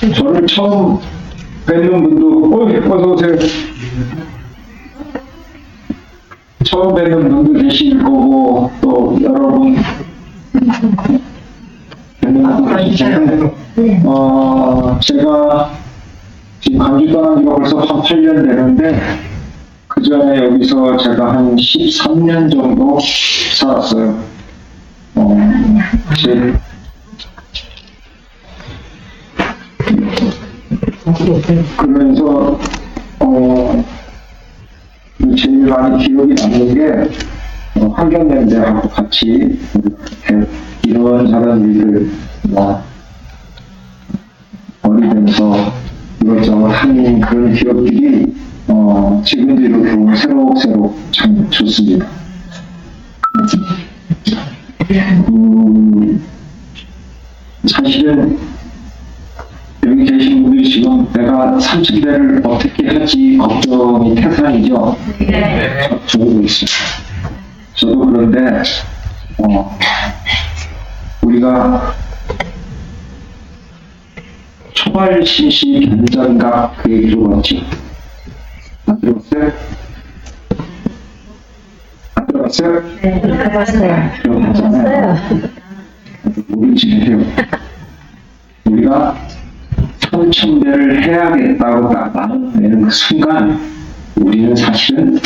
저를 처음 뵙는 분도, 어서 오세요. 처음 뵙는 분도 계실 거고, 또 여러분, 뵙는 분도 계시잖아요. 제가 지금 광주 떠난 지가 벌써 한 8년 되는데, 그 전에 여기서 제가 한 13년 정도 살았어요. 그러면서 제일 많이 기억이 남는 게 환경연대하고 같이 이렇게 이런저런 일을 벌이면서 이것저것 하는 그런 기억들이 지금도 이렇게 보면 새록새록 참 좋습니다. 사실은 여기 계신 분들이 지금 내가 삼천대를 어떻게 할지 걱정이 태산이죠. 저도 있어요. 저도 그런데 우리가 초발시시 변전각 그 얘기를 들었지. 안 들었어요? 안 들었어요? 네, 들어봤어요. 들어봤잖아요. 모르지 해요. 우리가 삼천배를 해야겠다고 딱 마음내는 그 순간 우리는 사실은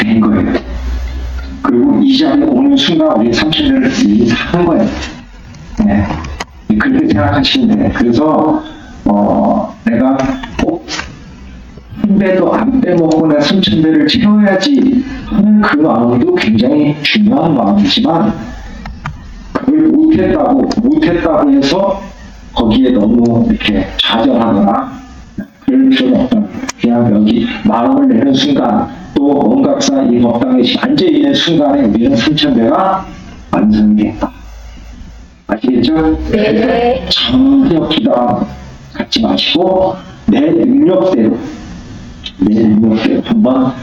된 거예요. 그리고 이 자리에 오는 순간 우리 삼천배를 이미 한 거예요. 네. 그렇게 생각하시면 돼요. 그래서 내가 꼭 한 배도 안 빼먹고 내 삼천배를 채워야지 하는 그 마음도 굉장히 중요한 마음이지만 그걸 못했다고 해서 거기에 너무 이렇게 좌절하거나 그럴 필요는 없다. 그냥 여기 마음을 내는 순간 또 원각사 이 법당에 앉아있는 순간에 우리는 삼천배가 완성됐다. 아시겠죠? 네. 전혀 기다 갖지 마시고 내 능력대로 한번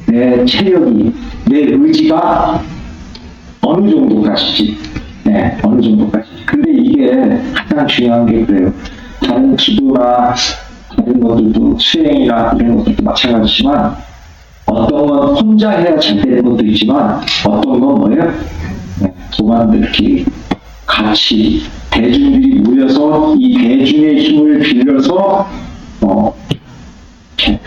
내 체력이 내 의지가 어느 정도까지지 어느 정도까지. 근데 이게 가장 중요한 게 그래요. 다른 기도나 다른 것들도 수행이나 이런 것들도 마찬가지지만 어떤 건 혼자 해야 잘 되는 것도 있지만 어떤 건 뭐예요? 도반들끼리 같이 대중들이 모여서 이 대중의 힘을 빌려서 이렇게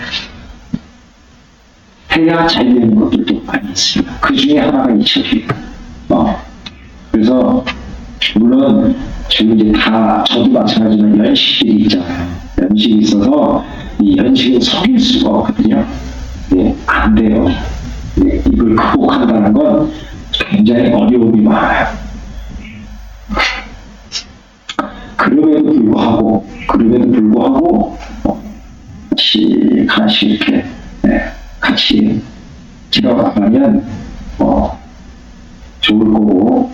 해야 잘 되는 것들도 많이 있습니다. 그 중에 하나가 이 책이에요. 그래서 물론 지금 이제 다 저도 마찬가지지만 연식들이 있잖아요. 연식이 있어서 이 연식을 속일 수가 없거든요. 안 돼요. 이걸 극복한다는 건 굉장히 어려움이 많아요. 그럼에도 불구하고 같이 이렇게 같이 지나가면 좋을 거고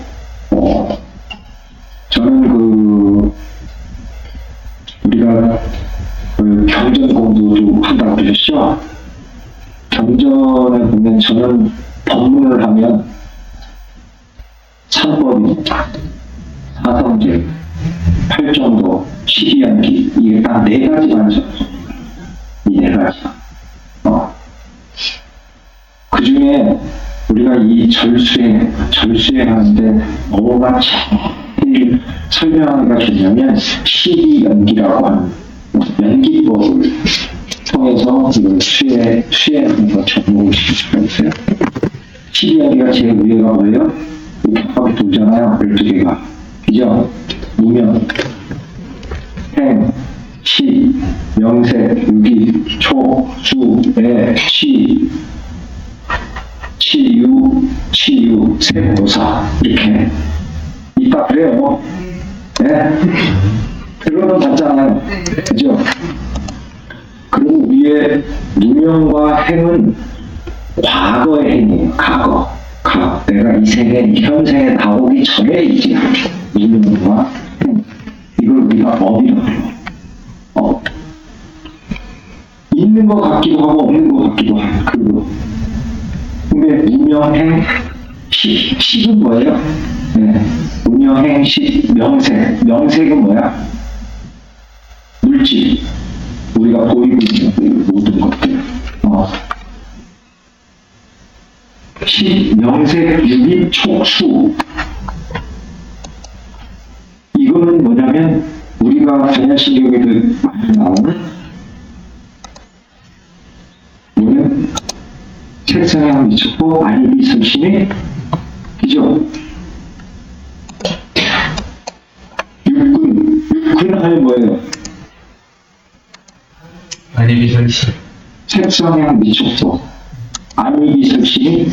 저는 우리가 경전 공부도 한다고 그러셨죠? 경전에 보면 저는 법문을 하면 산법이 사성제, 팔정도, 시기연기 이게 딱 4가지만 적어요. 이 4가지. 그 중에 우리가 이 절수행하는데 뭐가 제일 설명하기가 좋냐면 시기연기라고 하는 연기법을 통해서 이걸 수행하는 거 접목시킬 수가 있어요. 시기연기가 제일 위에가 뭐예요? 격하게 돌잖아요. 12개가. 그죠? 무명, 행, 시, 명세, 유기, 초, 수, 애, 시, 치유, 세보사 이렇게 있다 그래요. 들어는 봤잖아요. 그죠? 그리고 위에 무명과 행은 과거의 행이에요. 과거. 내가 이 생에, 현생에 나오기 전에 이제 무명과 행. 이걸 우리가 법이라고 해요. 있는 것 같기도 하고 없는 것 같기도 하고 근데 무명행 식은 뭐예요? 문명행식, 명색. 명색은 뭐야? 물질. 우리가 보이고 있는 모든 것들. 명색, 유기, 촉수. 이거는 뭐냐면 우리가 자연신경에도 많이 나오는 뭐는 색상에 한 미쳤고 아니비 설신이 그죠? 육군 하면 뭐예요? 아니비 설치. 색상에 한 미쳤고 아니비 설신이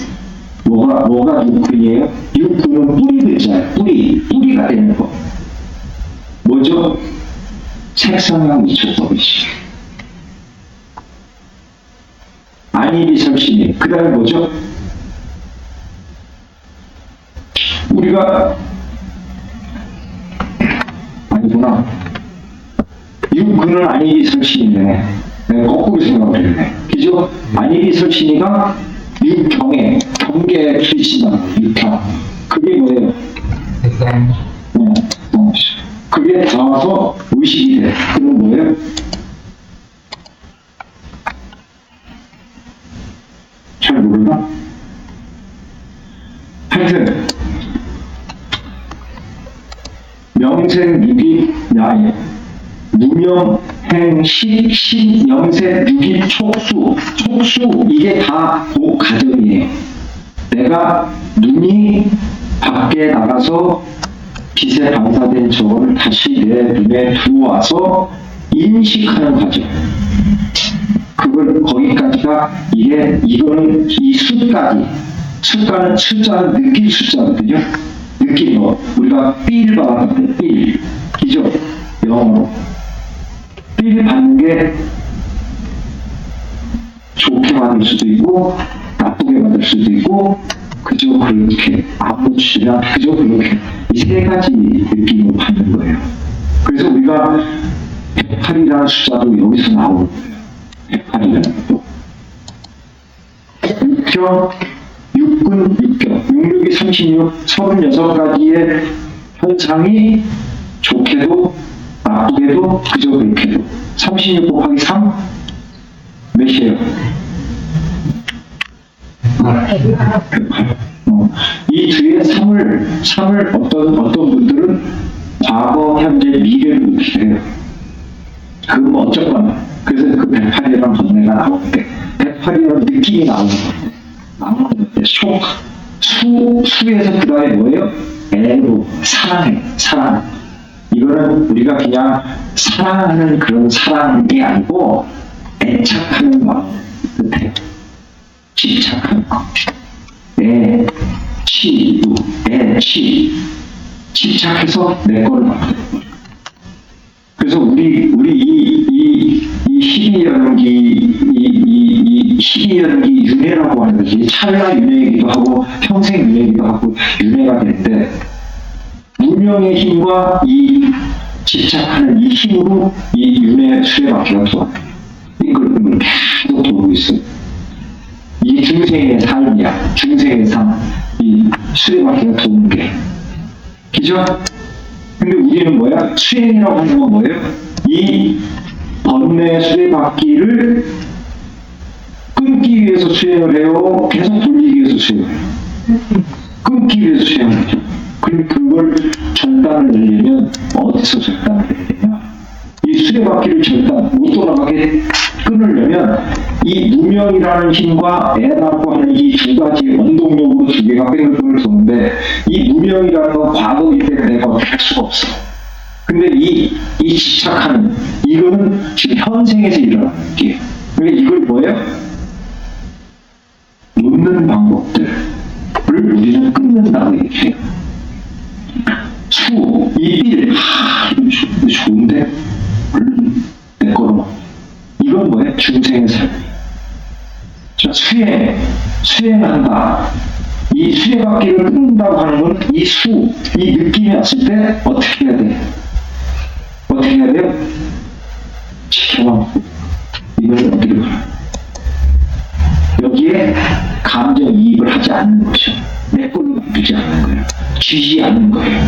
뭐가 육군이에요? 육군은 뿌리 글자예요. 뿌리가 되는 거. 뭐죠? 색상에 미쳤법이지. 아니비 설신이. 그 다음에 뭐죠? 우리가 아니구나. 육군은 아니비 설신이네. 내가 거꾸로 생각을 했네. 그죠? 아니비 설신이가 육경에 경계에 출신다. 육경. 그게 뭐예요? 색상. 그게 닿아서 의식이 돼. 그건 뭐예요? 잘 모르나? 하여튼 명색, 유기, 야예 무명, 행, 식, 신, 영색, 유기, 촉수 이게 다 그 과정이에요. 내가 눈이 밖에 나가서 빛에 반사된 저거를 다시 내 눈에 들어와서 인식하는 과정. 그걸 거기까지가 이거는 이 숫까지. 숫가는 숫자는 느낄 숫자거든요. 느낀 거. 우리가 삘 받았는데 삘. 그죠? 영어로. 삘 받는 게 좋게 받을 수도 있고 나쁘게 받을 수도 있고 그저 그렇게 아무렇지나 그저 그렇게 이 세 가지 느낌으로 받는 거예요. 그래서 우리가 108이라는 숫자도 여기서 나오는 거예요. 108이라는 것도. 육군, 육경, 66이 36, 36가지의 현상이 좋게도 나쁘게도 그저 그렇게도 36 곱하기 3 몇이에요? 108. 이 뒤에 3을 어떤 분들은 과거, 현재, 미래로 이렇게 해요. 그건 뭐 어쨌거나. 그래서 그 108이라는 번뇌가 나오는데 108이라는 느낌이 나오는데 수에서 그 다음에 뭐예요? 애로 사랑. 이거는 우리가 그냥 사랑하는 그런 사랑이 아니고 애착하는 마음 뜻해요. 집착하는 마음. 집착해서 내 거를 만드는 거예요. 그래서 우리 이 12연기 윤회라고 하는 거지. 찰나 윤회이기도 하고 평생 윤회이기도 하고 윤회가 되는데 무명의 힘과 이 집착하는 이 힘으로 이 윤회 수레바퀴가 돌아요. 이걸 계속 돌고 있어요. 이 중생의 삶이야. 중생의 삶. 이 수레바퀴가 도는 게. 그죠? 근데 우리는 뭐야? 수행이라고 하는 건 뭐예요? 이 번뇌 수레바퀴를 끊기 위해서 수행을 해요? 계속 돌리기 위해서 수행을 해요? 끊기 위해서 수행을 하죠. 그럼 그걸 절단을 내려면 어디서 절단을 해야 되냐? 이 수레바퀴를 절단, 못 돌아가게 끊으려면 이 무명이라는 힘과 애라고 하는 이 두 가지 원동력으로 두 개가 뺑글뺑글 도는데 이 무명이라는 건 과거이기 때문에 내가 어떻게 할 수가 없어. 근데 이 집착하는 이거는 지금 현생에서 일어나는 게. 그러니까 이걸 뭐예요? 놓는 방법들을 우리는 끊는다고 얘기해요. 이 삘, 이거 좋은데? 내 거로. 이건 뭐예요? 중생의 삶. 자, 수행한다. 이 수레바퀴를 끊는다고 하는 건 이 느낌이 왔을 때 어떻게 해야 돼? 어떻게 해야 돼요? 지켜봐. 이걸 어디로 가? 여기에 감정이입을 하지 않는 것이요. 내 걸로 만들지 않는 거예요. 쥐지 않는 거예요.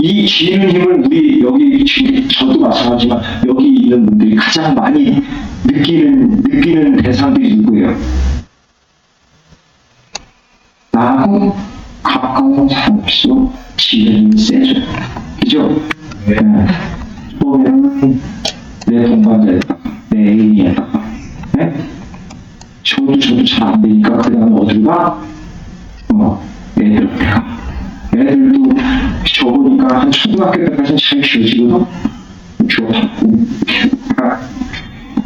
이 쥐는 힘을 우리 여기 저도 마찬가지지만 여기 있는 분들이 가장 많이 느끼는 대상들이 누구예요? 나하고 가까운 사람일수록 쥐는 힘이 세죠. 그죠? 네. 보면 내 동반자에다가 내 애인에다가 네? 저도 잘 안 되니까 그 다음에 어디로 가? 애들한테 가. 애들도 저 보니까 한 초등학교 때까지는 잘 지어지거든? 주워받고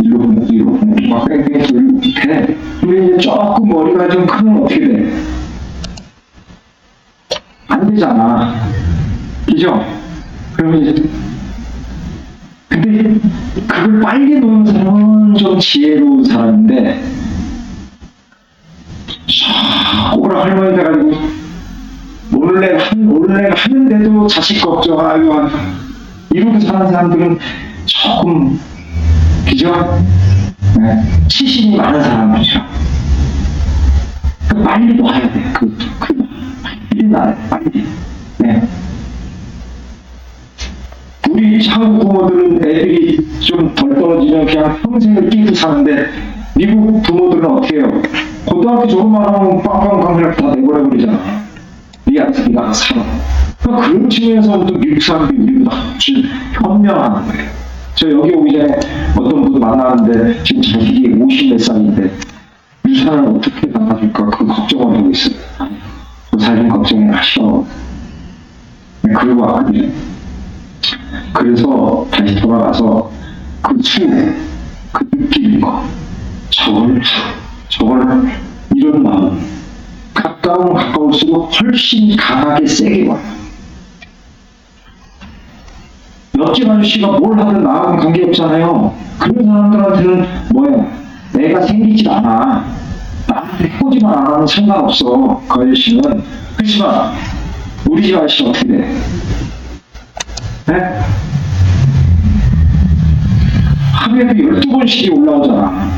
이리로 보내고 막 뺑뺑이 돌리고 돼. 근데 이제 조금 머리가 좀 크면 어떻게 돼? 안 되잖아. 그죠? 그러면 이제 근데 그걸 빨리 놓는 사람은 좀 지혜로운 사람인데 오라 할머니 돼가지고 몰래 하는데도 자식 걱정하고 이러고 사는 사람들은 조금 그죠? 네. 치신이 많은 사람들이죠. 빨리 놔야 돼. 빨리 놔야 돼. 빨리. 네. 우리 한국 부모들은 애들이 좀 덜 떨어지면 그냥 평생을 끼고 사는데 미국 부모들은 어떻게 해요? 고등학교 졸업만 하면 빵빵빵 그냥 다 내보내버리잖아. 네가 살아. 그러니까 그런 측면에서부터 미국 사람들이 우리보다 훨씬 현명한 거예요. 저 여기 오기 전에 어떤 분 만나는데 지금 자식이 50몇 살인데 유산을 어떻게 나눠줄까 그 걱정을 하고 있어요. 그 살림 걱정이 하셔. 그러고 왔거든요. 그래서 다시 돌아가서 그 추억, 그 느끼는 거, 저걸 이런 마음, 가까울수록 훨씬 강하게 세게 와. 옆집 아저씨가 뭘 하든 나하고는 관계없잖아요. 그런 사람들한테는 뭐야? 내가 생기질 않아. 나한테 해보지만 안 하면 상관없어. 그 아저씨는. 그렇지만 우리 집 아저씨 어떻게 돼? 네? 하루에도 12번씩이 올라오잖아.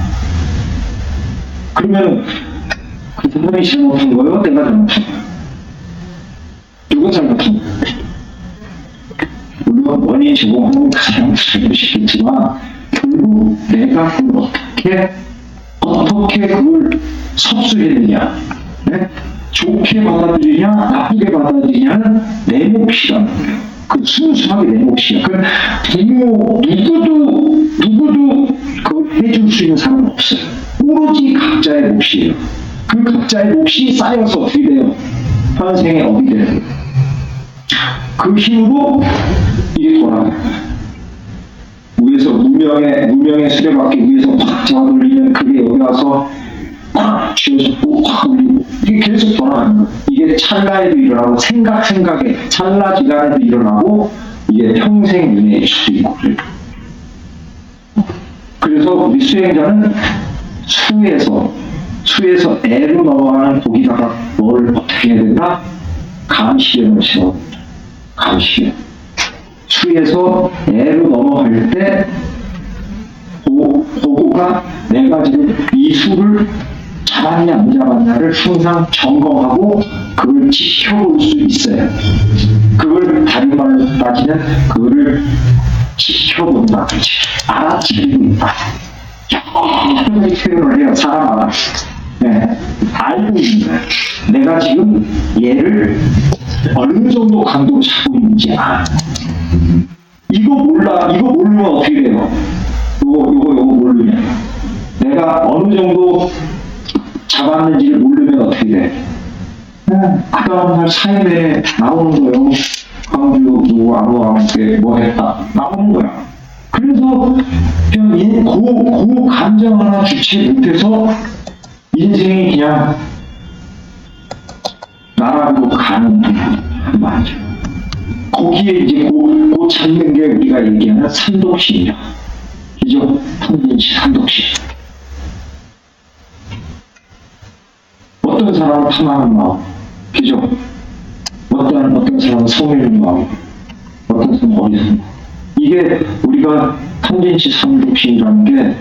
그러면 그 사람이 잘못한 거예요? 내가 잘못한 거예요? 누가 잘못한 거예요? 물론 원인 제공하는 가장 잘못이겠지만 결국 내가 그걸 어떻게 그걸 섭수했느냐, 네? 좋게 받아들이냐 나쁘게 받아들이냐는 내 몫이라는 거예요. 그 순수하게 내 몫이야. 그 부모 누구도 그 해줄 수 있는 사람은 없어요. 오로지 각자의 몫이에요. 그 각자의 몫이 쌓여서 어떻게 돼요? 현생의 업이 되는 거예요. 그 힘으로 이게 돌아가요. 위에서 무명의 수레바퀴 위에서 확 잡아돌리면 그게 여기 와서 꽉 쥐어서 확 올리고 이게 계속 돌아가는 거예요. 이게 찰나에도 일어나고 생각에 찰나지간에도 일어나고 이게 평생 윤회일 수도 있고 그래요. 그래서 우리 수행자는 수에서 애로 넘어가는 거기다가 뭘 어떻게 해야 되나? 감시견을 세워. 감시견. 수에서 애로 넘어갈 때 그거가 내가 지금 이 수를 잡았냐 안 잡았냐를 항상 점검하고 그걸 지켜볼 수 있어요. 그걸 다른 말로 따지면 그거를 지켜본다. 그렇지. 알아채고 있다. 이렇게 표현을 해요. 사람 알아. 네. 알고 있는 거예요. 내가 지금 얘를 어느 정도 강도로 잡고 있는지 알아. 이거 모르면 어떻게 돼요? 요거 모르면. 내가 어느 정도 잡았는지를 모르면 어떻게 돼? 그 다음날 사회에 나오는 거예요. 광주 누구 아무한테 뭐 했다. 나오는 거야. 그래서 그냥 그 감정 하나 주체 못해서 인생이 그냥 나라고 가는 말이죠. 거기에 이제 그 찾는 게 우리가 얘기하는 산독신이야. 그죠? 탐진치 산독신. 어떤 사람은 탐하는 마음, 그죠? 어떤 사람은 성의는 마음, 어떤 사람은 어리석은 마음. 이게 우리가 탐진치 산독신이라는 게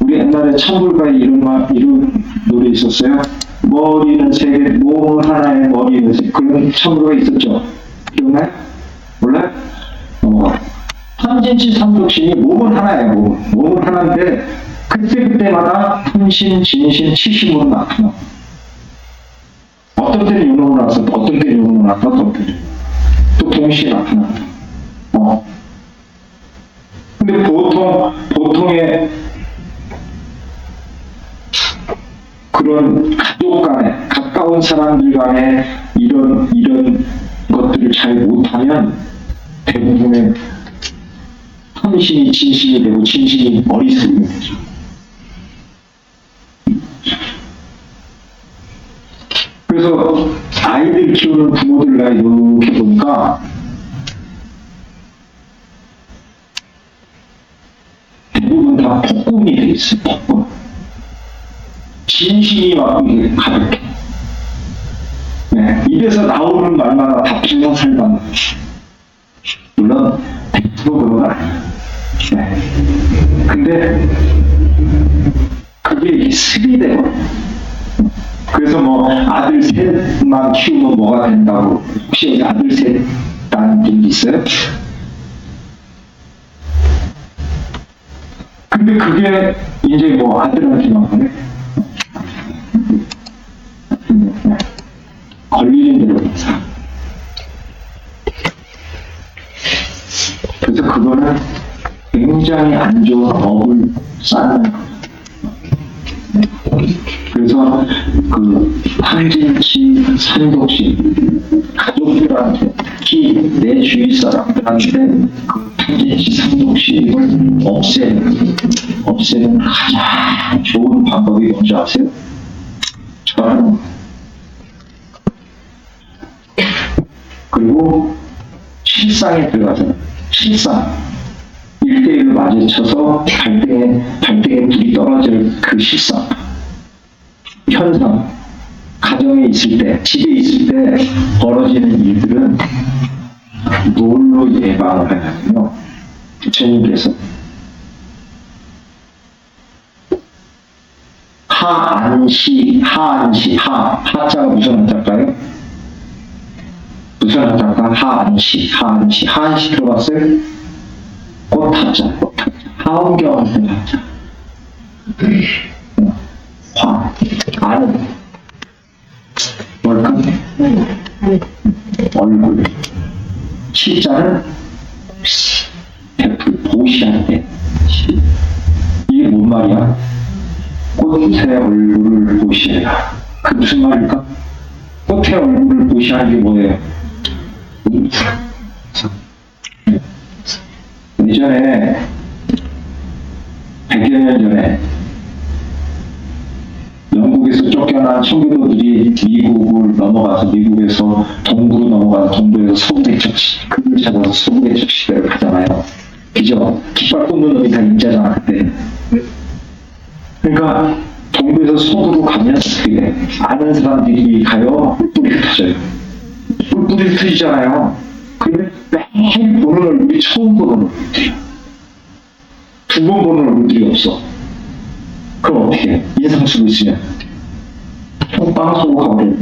우리 옛날에 찬불가에 이런 노래 있었어요. 머리는 세 개, 몸은 하나에 머리는 세 개. 그런 청구가 있었죠. 기억나요? 몰라요? 삼진치 삼독신이 몸은 하나예요. 몸은 하나인데 그때마다 분신, 진신, 치심으로 나타나. 어떤 때는 윤으로 나서, 어떤 때는 윤으로 나서, 어떤 때는 또 동시에 나타나. 근데 보통의 그런 가족 간에, 가까운 사람들 간에 이런 것들을 잘 못하면 대부분의 헌신이 진신이 되고 진신이 머릿속이 되죠. 그래서 아이들 키우는 부모들 나 이렇게 보니까 대부분 다 폭군이 돼 있어요. 폭군. 진심이 막 가볍게. 네, 입에서 나오는 말마다 다 평상살만. 물론 100% 그런 건 아니에요. 네. 근데 그게 습이 되고. 그래서 뭐 아들 셋만 키우면 뭐가 된다고. 혹시 여기 아들 셋이라는 얘기 있어요? 근데 그게 이제 뭐 아들한테만 그래? 걸리는 대로 사. 그래서 그거는 굉장히 안 좋은 업을 쌓는 거예요. 그래서 그 항진치, 산독시 가족들한테 특히 내 주위 사람들한테 그 항진치, 산독시를 없애는 가장 좋은 방법이 뭔지 아세요? 저는 그리고 실상에 들어가서 실상 1대1로 마주쳐서 발등에 불이 떨어질 그 실상 현상 가정에 있을 때 집에 있을 때 벌어지는 일들은 뭘로 예방을 하냐면요. 부처님께서 하자가 무슨 한자일까요? 무슨 한자일까? 하안시 들어봤어요? 꽃합자. 하원경한테 한자. 아는 뭘까? 얼굴. 시자는 보시할 때. 이게 뭔 말이야? 꽃의 얼굴을 보시해라. 그 무슨 말일까? 꽃의 얼굴을 보시하는 게 뭐예요? 예전에 100여 년 전에 영국에서 쫓겨난 청교도들이 미국을 넘어가서 미국에서 동부로 넘어가서 동부에서 서부대 적시 그걸 잡아서 서부대 적시대를 가잖아요. 그죠? 깃발 꽂는 놈이 다 인자잖아 그때. 그러니까 동부에서 서부로 가면 그게 아는 사람들이 가요. 뿔뿔이 흩어져요. 뿔뿔이 흩어지잖아요. 근데 매일 보는 얼굴이 처음 보는 얼굴들이야. 두 번 보는 얼굴들이 없어. 그럼 어떻게 해? 인상 쓰고 있으면 빵 쏘고 가버려.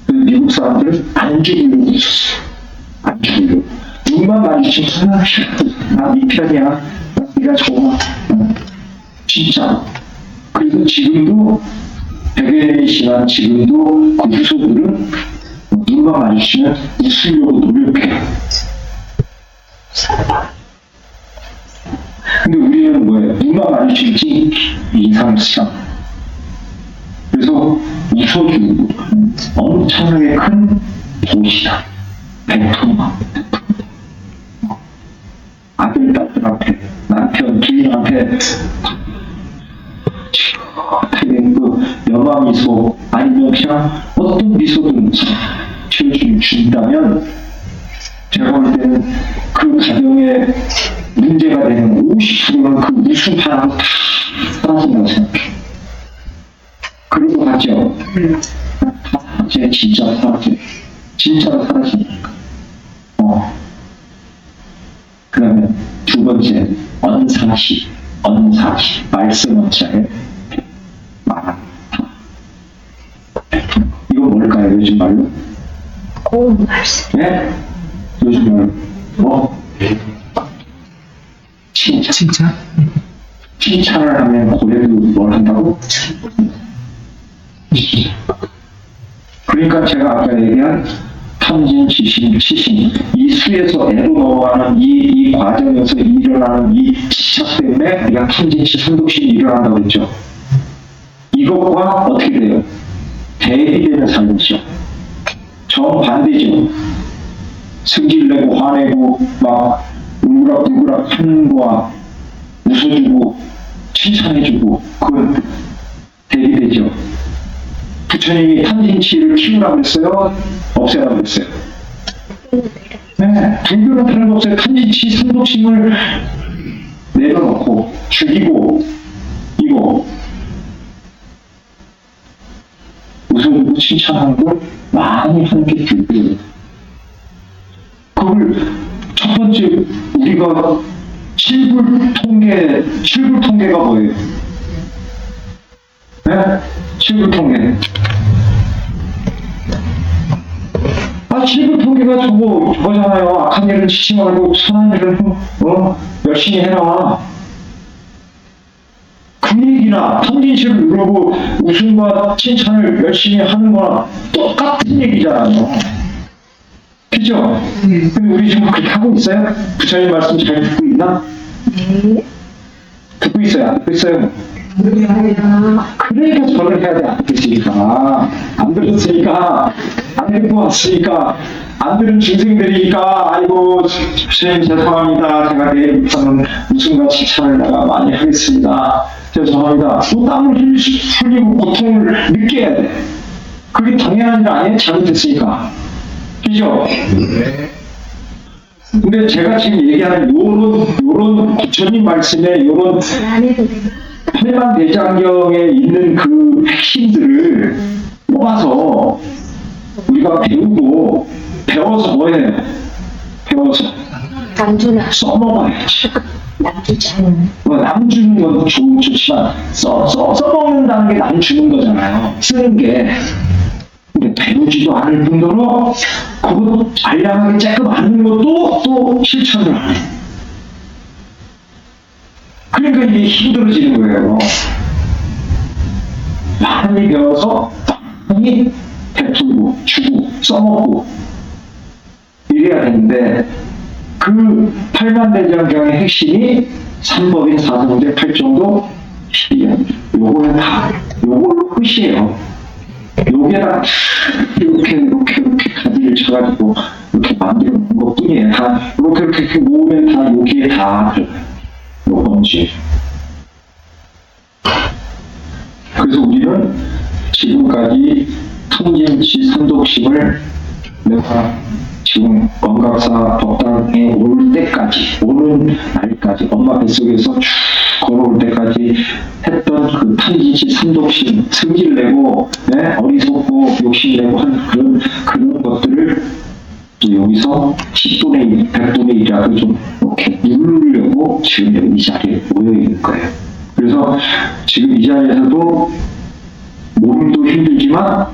그 미국 사람들은 안 죽이려고 있었어. 안 죽이려고. 눈만 마주치면 나 네 편이야. 네가 좋아. 진짜. 그래서 지금도 100여 년이 지난 지금도 그 후손들은 눈만 마주치면 웃으려고 노력해. 근데 우리는 뭐예요? 눈만 마주치지 인상을 쓰잖아. 그래서 웃어주고 엄청나게 큰 도시다. 배토마. 아들, 딸들한테, 남편, 부인한테 그 여마 미소 아니면 그냥 어떤 미소든 준다면 제가 볼 때는 그 가정에 문제가 되는 50%는 그 웃음 하나로 다 사라진다고 생각해. 그럴 것 같죠? 제 진짜 사라져. 진짜로 사라지니까. 그 다음에 두 번째, 언사시. 말씀 원자에 말한다. 해요, 요즘 말로? 고운 말씀. 예? 요즘 말로. 뭐? 칭찬. 칭찬? 칭찬을 하면 고래도 뭘 한다고? 그러니까 제가 아까 얘기한 탐진, 지심, 치심, 이 수에서 애로 넘어가는 이 과정에서 일어나는 이 지적 때문에 우리가 탐진치, 삼독심이 일어난다고 했죠. 이것과 어떻게 돼요? 대비되는 삶이죠. 정반대죠. 승질내고 화내고 막 울그락불그락 하는 거와 웃어주고 칭찬해주고 그건 대비되죠. 부처님이 탐진치를 키우라고 했어요? 없애라고 했어요? 네, 불교는 다름없어요. 탐진치, 삼독심을 내려놓고 죽이고 이거 웃어주고 칭찬하는 걸 많이 하는 게 불교예요. 그걸 첫 번째 우리가 칠불통계가 뭐예요? 네? 칠불통계. 칠불통계가 저거잖아요. 악한 일은 지지 말고 선한 일은 열심히 해라. 그 얘기나 탐진치를 누르고 웃음과 칭찬을 열심히 하는 거랑 똑같은 얘기잖아요. 그죠? 근데 우리 지금 그렇게 하고 있어요? 부처님 말씀 잘 듣고 있나? 네. 듣고 있어요? 안 듣고 있어요? 그러니까 저를 해야 돼. 안 듣으니까. 안 들었으니까. 안 듣고 왔으니까. 안 들은 중생들이니까. 아이고, 부처님 죄송합니다. 제가 내일부터는 웃음과 칭찬을 내가 많이 하겠습니다. 죄송합니다. 또 땀을 흘리고 고통을 느껴야 돼. 그게 당연한 일 아니에요? 잘못했으니까. 그죠? 근데 제가 지금 얘기하는 요런 부처님 말씀에 요런 팔만대장경에 있는 그 핵심들을 뽑아서 우리가 배워서 뭐 해요? 배워서 남주나 써먹어야지. 남주지 않은. 남 주는 건 좋지만 써먹는다는 게 남 주는 거잖아요. 쓰는 게. 근데 배우지도 않을 뿐더러 그것도 알량하게 쬐끔 아는 것도 또 실천을 안 해. 그러니까 이게 힘들어지는 거예요. 많이 배워서 많이 베풀고 주고 써먹고 이래야 되는데 그 팔만대장경의 핵심이 삼법인 사성제 8정도 요거는 다 요걸로 끝이에요. 여기에다 이렇게 가지를 쳐가지고 이렇게 만들어 놓은 것 뿐이에요. 다 이렇게 모으면 다 여기에 다 요건지. 그래서 우리는 지금까지 탐진치, 삼독심을 내가 지금 원각사 법당에 올 때까지, 오는 날까지, 엄마 뱃속에서 쭉 걸어올 때까지 했던 그 탐진치, 삼독심, 승질내고, 네? 어리석고, 욕심내고 하는 그런 것들을 또 여기서 10분의 1, 100분의 1이라도 좀 이렇게 누르려고 지금 여기 이 자리에 모여있는 거예요. 그래서 지금 이 자리에서도 몸도 힘들지만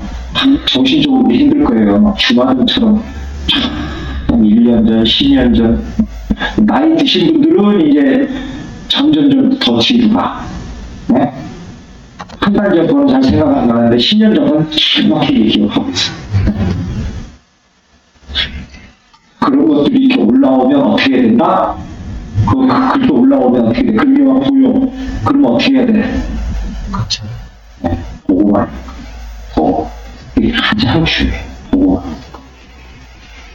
정신적으로 힘들 거예요. 주마등처럼 1년 전, 10년 전 나이 드신 분들은 이제 점점 더 뒤로 가. 네? 한 달 전부터는 잘 생각 안 나는데 10년 전은 정확히 기억하고 있어요. 그런 것들이 이렇게 올라오면 어떻게 해야 된다? 그렇게 올라오면 어떻게 돼? 근묘와 고용. 그러면 어떻게 해야 돼? 그렇죠. 네, 그거만. 이게 가장 중요해. 그거만.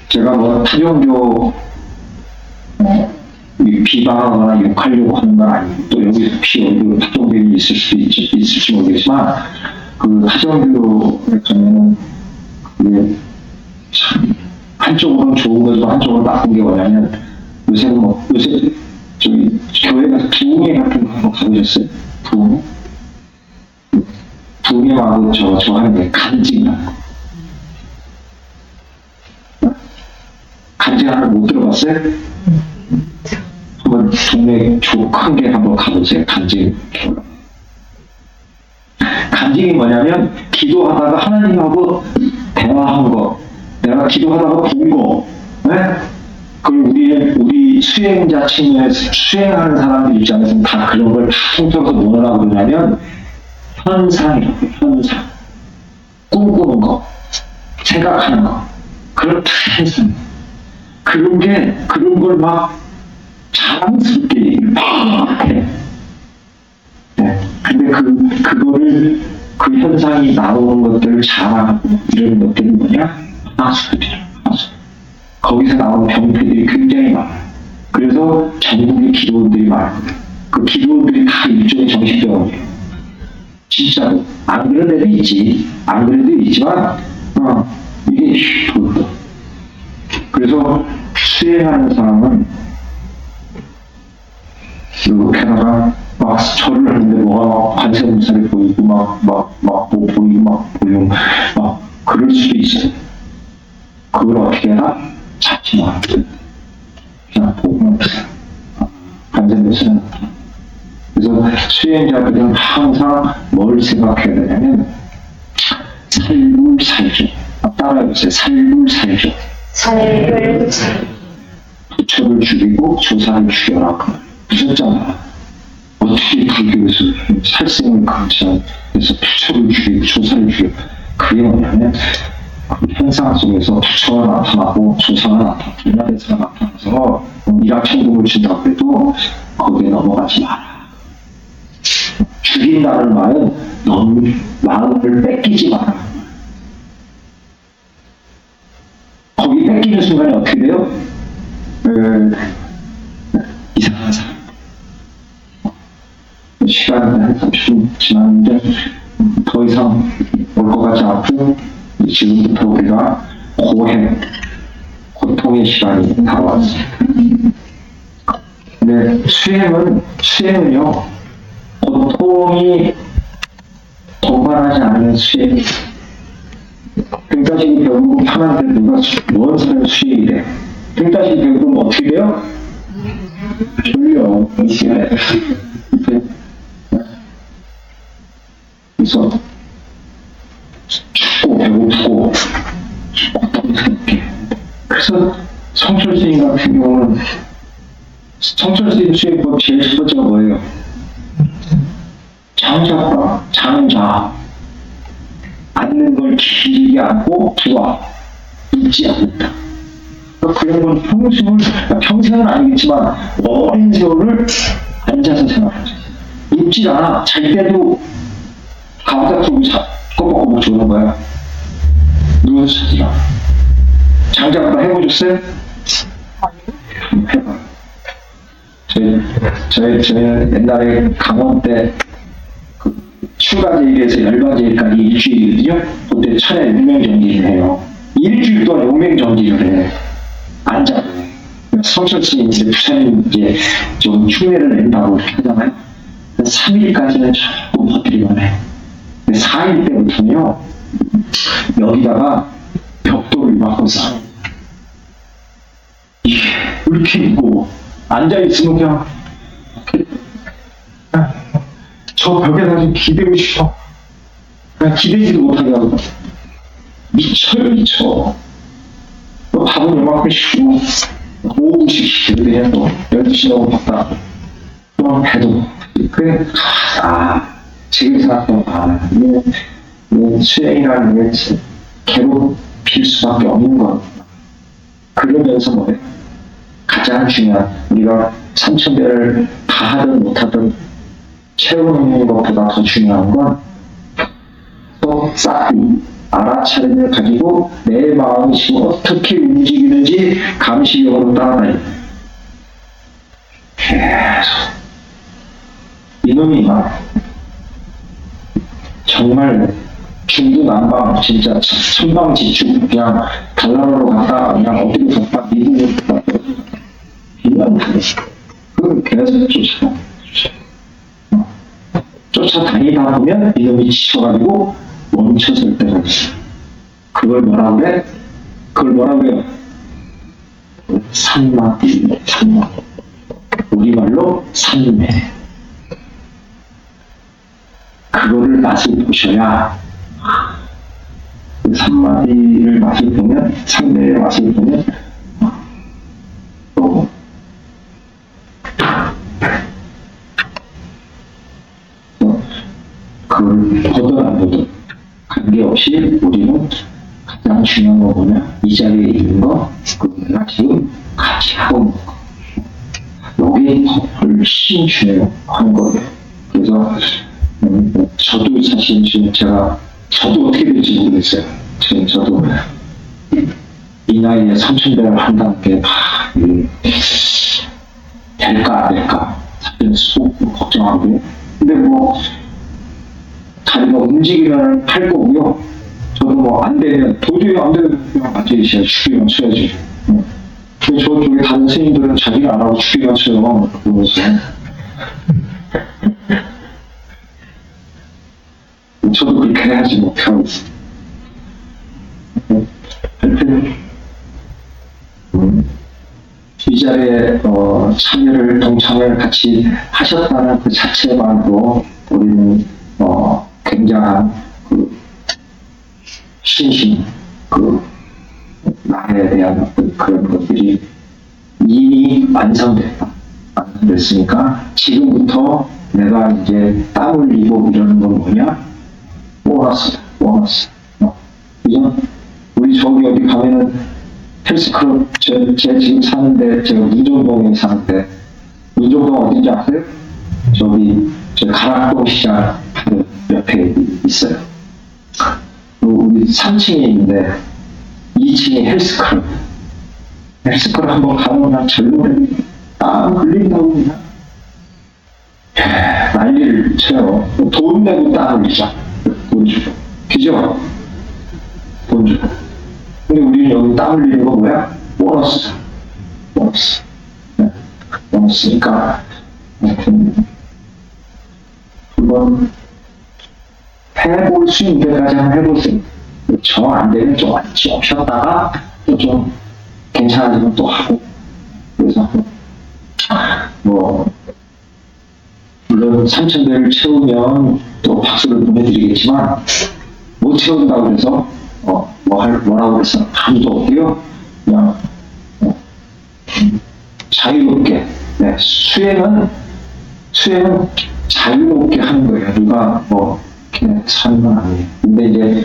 제가 뭐 타종교 비방하거나 욕하려고 하는 건 아니고 또 여기서 타종교인이 있을지 모르겠지만 그 타종교 같은 그게 참 한쪽으로는 좋은 거지만 한쪽으로는 나쁜 게 뭐냐면 요새 저기 교회 가서 부흥회 같은 거 한번 가보셨어요? 부흥회? 부흥회하고 저 하는 게 간증이라는 거. 간증 하나 못 들어봤어요? 한번 동네 큰 게 한번 가보세요. 간증. 간증이 뭐냐면 기도하다가 하나님하고 대화 내가 기도하다가 본 거, 네? 그걸 우리 수행자 측면에서 수행하는 사람들 입장에서는 다 그런 걸 다 통틀어서 뭐라고 그러냐면 현상이라고 해요. 현상. 꿈꾸는 거, 생각하는 거, 그걸 다 현상. 그런 걸 막 자랑스럽게 얘기를 막 해. 네. 근데 그거를, 그 현상이 나오는 것들을 자랑하고 이런 것들이 뭐냐? 하수들이야, 하수. 거기서 나오는 병폐들이 굉장히 많아요. 그래서 전국의 기도원들이 많아요. 그 기도원들이 다 일종의 정신병원이에요. 진짜로. 안 그런 애도 있지. 안 그런 애도 있지만, 이게 돌고. 그래서 수행하는 사람은 이렇게다가 막 절을 하는데 뭐가 관세음살이 보이고 뭐 보이고 막 그럴 수도 있어요. 그걸 어떻게 해라? 잡지 마. 그냥 보고만 있어요. 관세음살은. 그래서 수행자들은 항상 뭘 생각해야 되냐면 살불살조. 따라해보세요. 살불살조. 살불살조. 부처를 죽이고 조사를 죽여라. 무섭잖아. 어떻게 불교에서 살생을 강치해서 부처를 죽이고 조사를 죽여. 그게 뭐냐면 그 현상 속에서 부처가 나타나고 조사가 나타나고 인하대사가 나타나서 일확천금을 준다고 해도 거기에 넘어가지 마라. 죽인다는 말은 너무 마음을 뺏기지 마라. 거기 뺏기는 순간에 어떻게 돼요? 이상한 사람. 시간이 한 30분 지났는데 더 이상 올 것 같지 않고 지금부터 우리가 고통의 시간이 다가왔어요. 근데 수행은요, 고통이 동반하지 않는 수행이 등따시기 결국 편한데 누가 무언사를 수행이래. 등따시기 결국 어떻게 돼요? 졸려. 이 시간에. 그래서 춥고 배고프고 고통스럽게. 그래서 성철스님 같은 경우는 성철스님 수행법 제일 첫 번째가 뭐예요? 장자과 장자. 앉는 걸 길게 앉고 기와 눕지 않는다. 그런 건 평생은 아니겠지만 오랜 세월을 앉아서 생각하죠. 눕지 않아. 잘 때도 가부다 들고 꼬박꼬박 주는 거야. 누워서 자기가. 장자과 해보셨어요? 해봐. 저희 옛날에 강원 때 추가제일에서 열반제일까지 일주일이거든요. 그때 천에 용맹정진을 해요. 일주일 동안 용맹정진을 해. 앉아. 성철스님 이제 부처님 이제 좀 흉내를 낸다고 이렇게 하잖아요. 3일까지는 조금 버티기만 해. 4일 때부터는요, 여기다가 벽돌을 막고 쌓아. 이게 왜 이렇게 무거워? 앉아있으면 그냥 저 벽에다 좀 기대고 싶어. 그냥 기대지도 못하게 하고. 미쳐. 또 밥은 요만큼 쉬고, 5분씩 시키고, 그냥 또 12시 넘어 봤다. 또 배도. 그래, 지금 생각하면, 수행이라는 게 괴롭힐 수밖에 없는 거. 그러면서 뭐래? 가장 중요한, 우리가 3,000배를 다 하든 못하든 채우는 것보다 더 중요한 건 또 쌓기, 알아차림을 가지고 내 마음이 지금 어떻게 움직이는지 감시력으로 따라다니는 계속 이놈이 막 정말 중구난방 진짜 천방지축 그냥 달나라로 갔다 그냥 어디로 갔다 미국으로 갔다 이만 그걸 계속 쫓아다니다 보면 이놈이 지쳐가지고 멈춰설 때가 있어. 그걸 뭐라 그래? 그걸 뭐라고 해요? 산막. 우리말로 산매. 그거를 맛을 보셔야 3마디를 맛을 보면, 3대의 맛을 보면, 또, 그걸 보든 안 보든 관계없이 우리는 가장 중요한 거 보면 이 자리에 있는 거, 내가 지금 같이 하고 있는 거. 여기 훨씬 중요한 거예요. 그래서, 저도 사실 지금 저도 어떻게 될지 모르겠어요. 지금 저도 이 나이에 3,000배를 한다는 게, 될까, 안 될까. 사실 속 걱정하고. 근데 자기가 움직이면 할 거고요. 저도 안 되면, 도저히 안 되면 그냥 앉아있어야 추리만 쳐야지. 저쪽에 다른 스님들은 자기가 안 하고 추리만 쳐요. 그러면서. 저도 그렇게 해야지 못하고 있어요. 하여튼, 이 자리에 동참을 같이 하셨다는 그 자체만으로 우리는 굉장한 신심, 나에 대한 그런 것들이 이미 완성됐으니까 지금부터 내가 이제 땀 흘리고 이러는 건 뭐냐? 보너스. 그죠? 우리 저기 어디 가면은 헬스클럽, 제가 지금 사는데, 제가 문정동에 사는데, 문정동 어딘지 아세요? 저 가락동 시장 바로 옆에 있어요. 우리 3층에 있는데, 2층에 헬스클럽. 헬스클럽 한번 가면 난 절로래. 땀 흘린다고 그냥. 난리를 쳐요. 돈 내고 땀 흘리자. 돈 주고. 그죠? 돈 주고. 근데 우리는 여기 땀 흘리는 거 뭐야? 보너스. 네. 보너스니까, 한번 해볼 수 있는 데까지 한번 해보세요. 정 안 되면 좀 쉬었다가 또 좀 괜찮아지면 또 하고. 그래서, 물론 3,000배를 채우면 또 박수를 보내드리겠지만, 못 채운다고 해서, 뭐라고 해서 아무도 없고요. 그냥, 자유롭게, 네, 수행은 자유롭게 하는 거예요. 누가 이렇게 사는 건 아니에요. 근데 이제,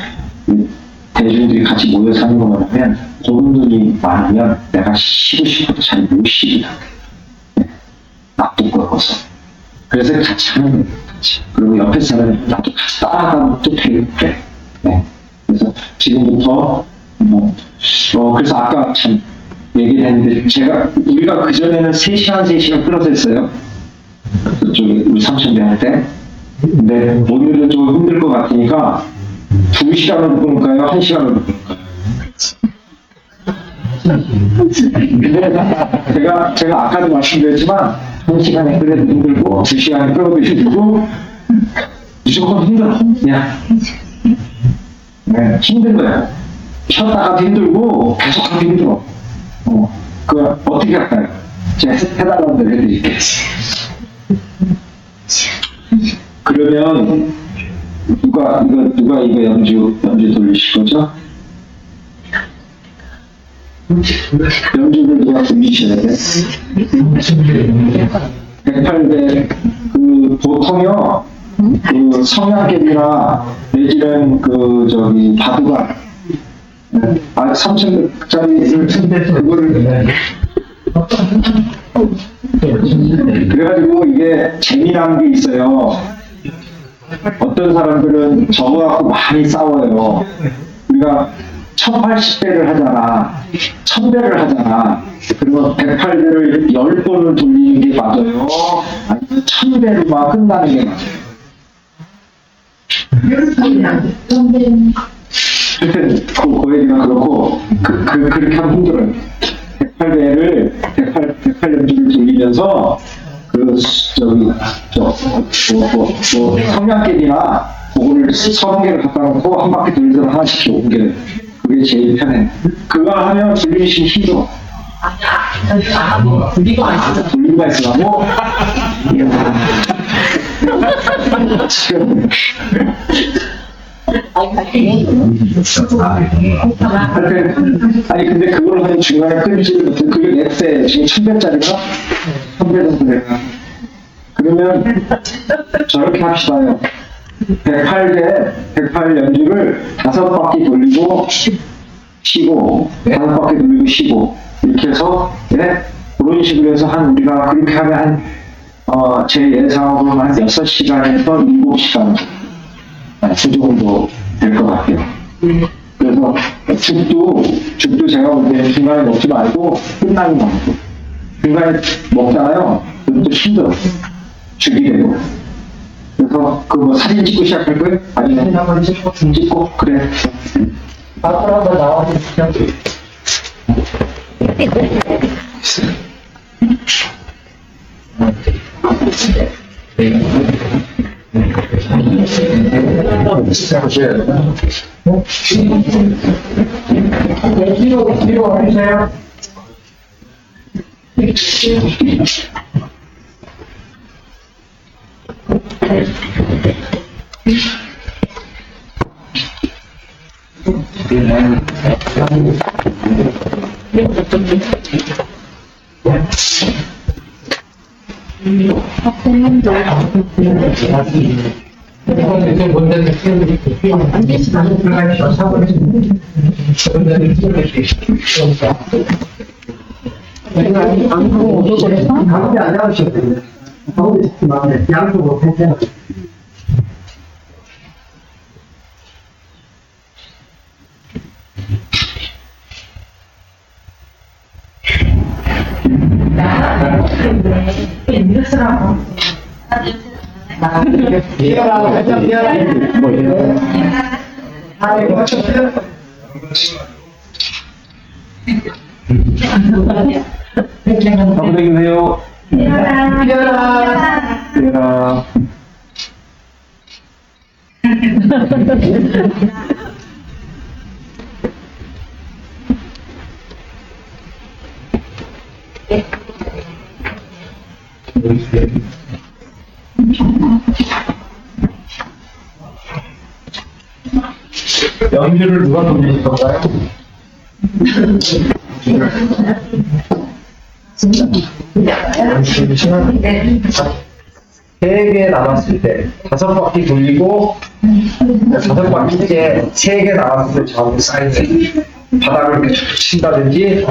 대중들이 같이 모여 사는 거 뭐냐면, 보는 눈이 많으면 내가 쉬고 싶어도 잘 못 쉬게. 네, 나도 꺾어서. 그래서 같이 하는 거예요. 같이. 그리고 옆에 사람은 나도 같이 따라가면 또 되게 그래. 네. 그래서 지금부터 그래서 아까 참 얘기를 했는데 우리가 그전에는 3시간 끌어서 했어요. 그쪽에 우리 3,000배 할 때. 근데 오늘은 좀 힘들 것 같으니까 2시간으로 끊을까요? 1시간으로 끊을까요? 근데 제가 아까도 말씀드렸지만 1시간에 끌어도 힘들고 2시간에 끌어도 힘들고 무조건 힘들어. 그냥 네, 힘든 거야. 쉬었다가도 힘들고 계속하도 힘들어. 어떻게 할까요? 제가 해달라는 대로 해드릴게요. 그러면 누가 이거 연주 돌리실 거죠? 연주를 누가 돌리셔야 돼? 108배 보통요 성냥개비나 내지는 바둑알 3,000짜리 그거를 그래가지고 이게 재미난 게 있어요. 어떤 사람들은 저거 갖고 많이 싸워요. 우리가 1,080배를 하잖아. 1,000배를 하잖아. 그러면 108배를 10번을 돌리는 게 맞아요? 아니면 1,000배로만 끝나는 게 맞아요? 하여튼, 그 얘기가 그렇고, 그렇게 하면 힘들어요. 108 연주를 돌리면서, 성냥개비나, 그거를 30개를 갖다 놓고 한 바퀴 돌려서 하나씩 옮겨요. 그게 제일 편해. 그거 하면 돌리기 힘들어. 돌리기만 있으라고? 지금 아니 근데 그걸 그냥 중간에 끊지를 못해. 그게 넷세 지금 1000배짜리가 1000배 정도 되나. 그러면 저렇게 합시다요. 108 연주를 5바퀴 돌리고 쉬고 5바퀴 돌리고 쉬고 이렇게 해서 그런 식으로 해서 우리가 그렇게 하면 제 예상으로는 한 6시간에서 7시간 그 정도 될 것 같아요. 그래서 죽도 제가 볼 때는 중간에 먹지 말고 끝나고 먹고 중간에 먹잖아요. 그것도 힘들어. 죽이 되고. 그래서 사진 찍고 시작할 거예요? 아니면 한번 찍고 그래. 앞으로 한번 나와주시죠. 뒤로 와주세요. 가운데 안 나오셔도 됩니다. 가운데 있지만 양쪽으로 펴세요. 감사드리세요. 연주를 누가 돌리실 건가요? 세 개 남았을 때 5바퀴 돌리고 5바퀴째 3개 남았을 때 저한테 사인을 바닥을 이렇게 툭 친다든지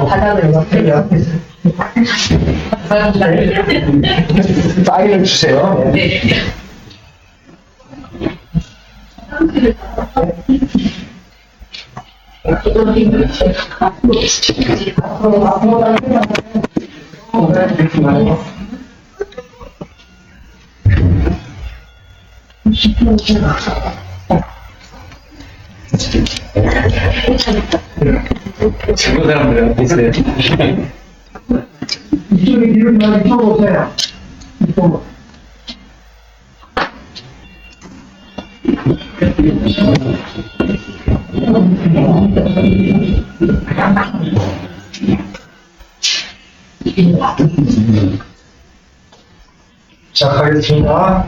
사인을 주세요. 네. 친구 사람들은 있어요. 이쪽에 뒤로 좀 쳐보세요. 시작하겠습니다.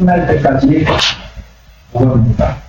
끝날 때까지 먹어줍니다.